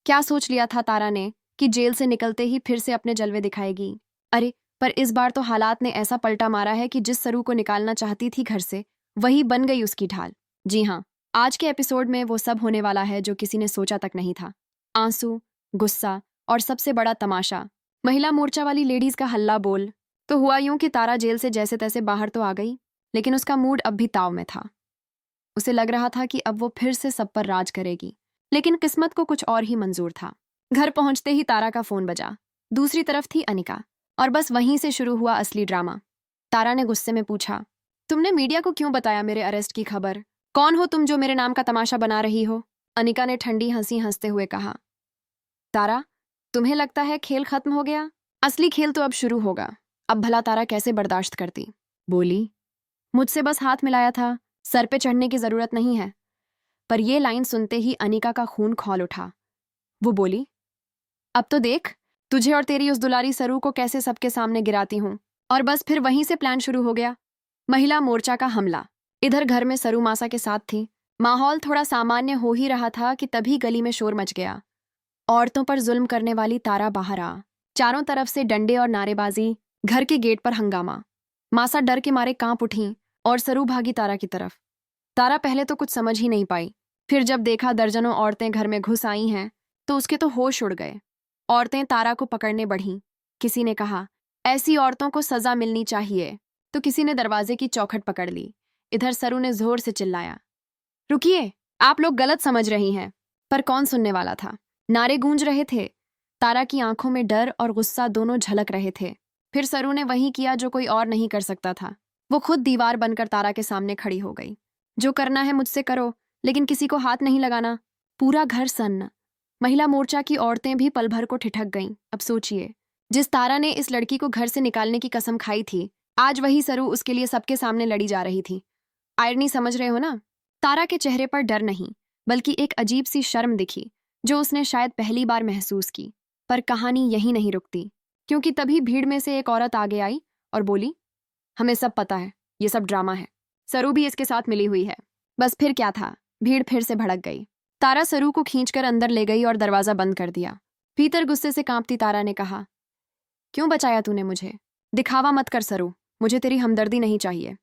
क्या सोच लिया था तारा ने कि जेल से निकलते ही फिर से अपने जलवे दिखाएगी। अरे, पर इस बार तो हालात ने ऐसा पलटा मारा है कि जिस सरू को निकालना चाहती थी घर से, वही बन गई उसकी ढाल। जी हाँ, आज के एपिसोड में वो सब होने वाला है जो किसी ने सोचा तक नहीं था। आंसू, गुस्सा और सबसे बड़ा तमाशा, महिला मोर्चा वाली लेडीज का हल्ला बोल। तो हुआ यूं कि तारा जेल से जैसे तैसे बाहर तो आ गई, लेकिन उसका मूड अब भी ताव में था। उसे लग रहा था कि अब वो फिर से सब पर राज करेगी, लेकिन किस्मत को कुछ और ही मंजूर था। घर पहुंचते ही तारा का फोन बजा। दूसरी तरफ थी अनिका, और बस वहीं से शुरू हुआ असली ड्रामा। तारा ने गुस्से में पूछा, तुमने मीडिया को क्यों बताया मेरे अरेस्ट की खबर? कौन हो तुम जो मेरे नाम का तमाशा बना रही हो? अनिका ने ठंडी हंसी हंसते हुए कहा। तारा, तुम्हें लगता है खेल खत्म हो गया? असली खेल तो अब शुरू होगा। अब भला तारा कैसे बर्दाश्त करती? बोली, मुझसे बस हाथ मिलाया था, सर पे चढ़ने की जरूरत नहीं है। पर ये लाइन सुनते ही अनिका का खून खौल उठा। वो बोली, अब तो देख, तुझे और तेरी उस दुलारी सरू को कैसे सबके सामने गिराती हूं। और बस फिर वहीं से प्लान शुरू हो गया। महिला मोर्चा का हमला। इधर घर में सरू मासा के साथ थी। माहौल थोड़ा सामान्य हो ही रहा था कि तभी गली में शोर मच गया। औरतों पर जुल्म करने वाली तारा बाहर आ। चारों तरफ से डंडे और नारेबाजी, घर के गेट पर हंगामा। मासा डर के मारे कांप उठी और सरू भागी तारा की तरफ। तारा पहले तो कुछ समझ ही नहीं पाई। फिर जब देखा दर्जनों औरतें घर में घुस आई हैं, तो उसके तो होश उड़ गए। औरतें तारा को पकड़ने बढ़ीं। किसी ने कहा, ऐसी औरतों को सजा मिलनी चाहिए, तो किसी ने दरवाजे की चौखट पकड़ ली। इधर सरू ने जोर से चिल्लाया, रुकिए, आप लोग गलत समझ रही हैं। पर कौन सुनने वाला था? नारे गूंज रहे थे। तारा की आंखों में डर और गुस्सा दोनों झलक रहे थे। फिर सरू ने वही किया जो कोई और नहीं कर सकता था। वो खुद दीवार बनकर तारा के सामने खड़ी हो गई। जो करना है मुझसे करो, लेकिन किसी को हाथ नहीं लगाना। पूरा घर सन्न। महिला मोर्चा की औरतें भी पल भर को ठिठक गईं। अब सोचिए, जिस तारा ने इस लड़की को घर से निकालने की कसम खाई थी, आज वही सरू उसके लिए सबके सामने लड़ी जा रही थी। आयरनी समझ रहे हो ना? तारा के चेहरे पर डर नहीं, बल्कि एक अजीब सी शर्म दिखी, जो उसने शायद पहली बार महसूस की। पर कहानी यहीं नहीं रुकती, क्योंकि तभी भीड़ में से एक औरत आगे आई और बोली, हमें सब पता है, ये सब ड्रामा है। सरू भी इसके साथ मिली हुई है। बस फिर क्या था? भीड़ फिर से भड़क गई। तारा सरू को खींचकर अंदर ले गई और दरवाजा बंद कर दिया। भीतर गुस्से से कांपती तारा ने कहा, क्यों बचाया तूने मुझे? दिखावा मत कर सरू, मुझे तेरी हमदर्दी नहीं चाहिए।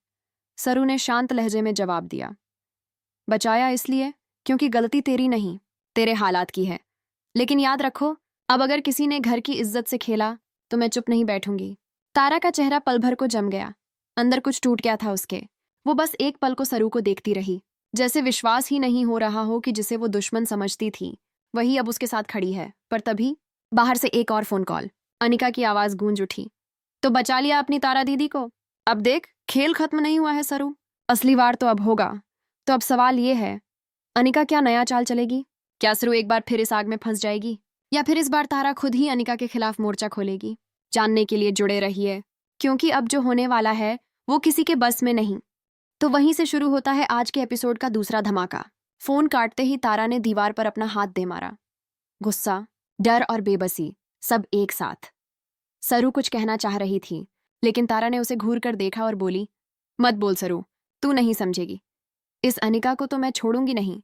सरू ने शांत लहजे में जवाब दिया, बचाया इसलिए क्योंकि गलती तेरी नहीं, तेरे हालात की है। लेकिन याद रखो, अब अगर किसी ने घर की इज्जत से खेला तो मैं चुप नहीं बैठूंगी। तारा का चेहरा पल भर को जम गया। अंदर कुछ टूट गया था उसके। वो बस एक पल को सरू को देखती रही, जैसे विश्वास ही नहीं हो रहा हो कि जिसे वो दुश्मन समझती थी, वही अब उसके साथ खड़ी है। पर तभी बाहर से एक और फोन कॉल। अनिका की आवाज गूंज उठी, तो बचा लिया अपनी तारा दीदी को? अब देख, खेल खत्म नहीं हुआ है सरू, असली वार तो अब होगा। तो अब सवाल ये है, अनिका क्या नया चाल चलेगी? क्या सरू एक बार फिर इस आग में फंस जाएगी, या फिर इस बार तारा खुद ही अनिका के खिलाफ मोर्चा खोलेगी? जानने के लिए जुड़े रहिए, क्योंकि अब जो होने वाला है वो किसी के बस में नहीं। तो वहीं से शुरू होता है आज के एपिसोड का दूसरा धमाका। फोन काटते ही तारा ने दीवार पर अपना हाथ दे मारा। गुस्सा, डर और बेबसी, सब एक साथ। सरू कुछ कहना चाह रही थी, लेकिन तारा ने उसे घूर कर देखा और बोली, मत बोल सरू, तू नहीं समझेगी। इस अनिका को तो मैं छोड़ूंगी नहीं।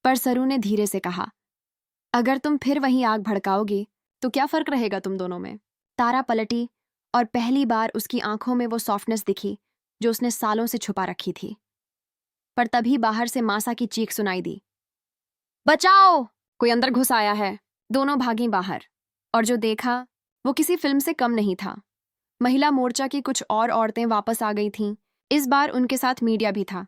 पर सरू ने धीरे से कहा, अगर तुम फिर वहीं आग भड़काओगी तो क्या फर्क रहेगा तुम दोनों में? तारा पलटी और पहली बार उसकी आंखों में वो सॉफ्टनेस दिखी जो उसने सालों से छुपा रखी थी। पर तभी बाहर से मासा की चीख सुनाई दी, बचाओ, कोई अंदर घुस आया है। दोनों भागी बाहर, और जो देखा वो किसी फिल्म से कम नहीं था। महिला मोर्चा की कुछ और औरतें वापस आ गई थीं। इस बार उनके साथ मीडिया भी था।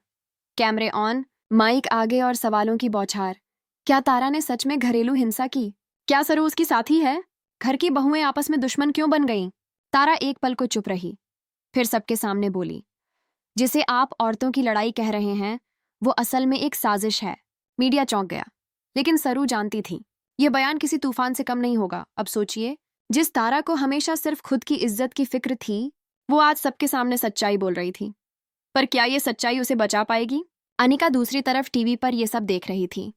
कैमरे ऑन, माइक आगे और सवालों की बौछार। क्या तारा ने सच में घरेलू हिंसा की? क्या सरू उसकी साथी है? घर की बहुएं आपस में दुश्मन क्यों बन गईं? तारा एक पल को चुप रही, फिर सबके सामने बोली, जिसे आप औरतों की लड़ाई कह रहे हैं, वो असल में एक साजिश है। मीडिया चौंक गया, लेकिन सरू जानती थी यह बयान किसी तूफान से कम नहीं होगा। अब सोचिए, जिस तारा को हमेशा सिर्फ खुद की इज्जत की फिक्र थी, वो आज सबके सामने सच्चाई बोल रही थी। पर क्या ये सच्चाई उसे बचा पाएगी? अनिका दूसरी तरफ टीवी पर ये सब देख रही थी।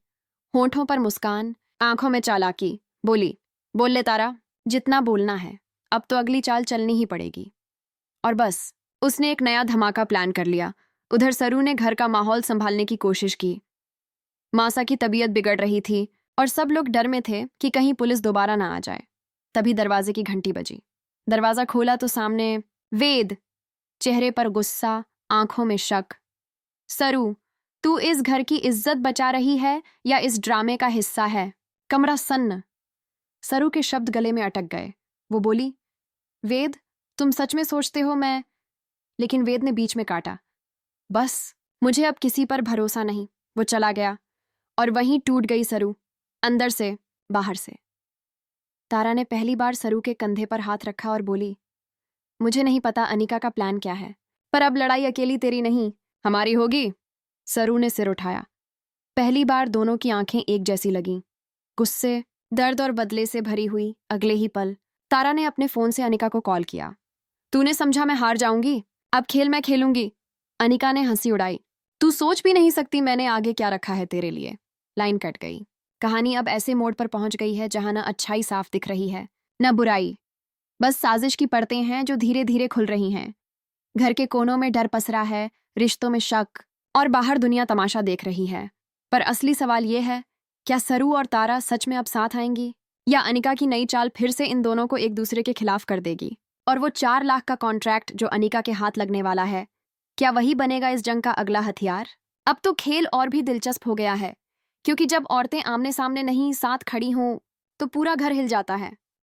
होठों पर मुस्कान, आंखों में चालाकी। बोली, बोल ले तारा, जितना बोलना है, अब तो अगली चाल चलनी ही पड़ेगी। और बस उसने एक नया धमाका प्लान कर लिया। उधर सरू ने घर का माहौल संभालने की कोशिश की। मासा की तबीयत बिगड़ रही थी, और सब लोग डर में थे कि कहीं पुलिस दोबारा ना आ जाए। तभी दरवाजे की घंटी बजी। दरवाजा खोला तो सामने वेद, चेहरे पर गुस्सा, आंखों में शक। सरू, तू इस घर की इज्जत बचा रही है या इस ड्रामे का हिस्सा है? कमरा सन्न। सरू के शब्द गले में अटक गए। वो बोली, वेद, तुम सच में सोचते हो मैं? लेकिन वेद ने बीच में काटा, बस मुझे अब किसी पर भरोसा नहीं। वो चला गया और वहीं टूट गई सरू, अंदर से बाहर से। तारा ने पहली बार सरू के कंधे पर हाथ रखा और बोली, मुझे नहीं पता अनिका का प्लान क्या है, पर अब लड़ाई अकेली तेरी नहीं, हमारी होगी। सरू ने सिर उठाया। पहली बार दोनों की आंखें एक जैसी लगीं, गुस्से, दर्द और बदले से भरी हुई। अगले ही पल तारा ने अपने फोन से अनिका को कॉल किया। तूने समझा मैं हार जाऊंगी? अब खेल मैं खेलूंगी। अनिका ने हंसी उड़ाई। तू सोच भी नहीं सकती मैंने आगे क्या रखा है तेरे लिए। लाइन कट गई। कहानी अब ऐसे मोड़ पर पहुंच गई है जहां न अच्छाई साफ दिख रही है न बुराई, बस साजिश की परतें हैं जो धीरे धीरे खुल रही हैं। घर के कोनों में डर पसरा है, रिश्तों में शक, और बाहर दुनिया तमाशा देख रही है। पर असली सवाल यह है, क्या सरू और तारा सच में अब साथ आएंगी, या अनिका की नई चाल फिर से इन दोनों को एक दूसरे के खिलाफ कर देगी? और वो 4 लाख का कॉन्ट्रैक्ट जो अनिका के हाथ लगने वाला है, क्या वही बनेगा इस जंग का अगला हथियार? अब तो खेल और भी दिलचस्प हो गया है, क्योंकि जब औरतें आमने सामने नहीं साथ खड़ी हों तो पूरा घर हिल जाता है।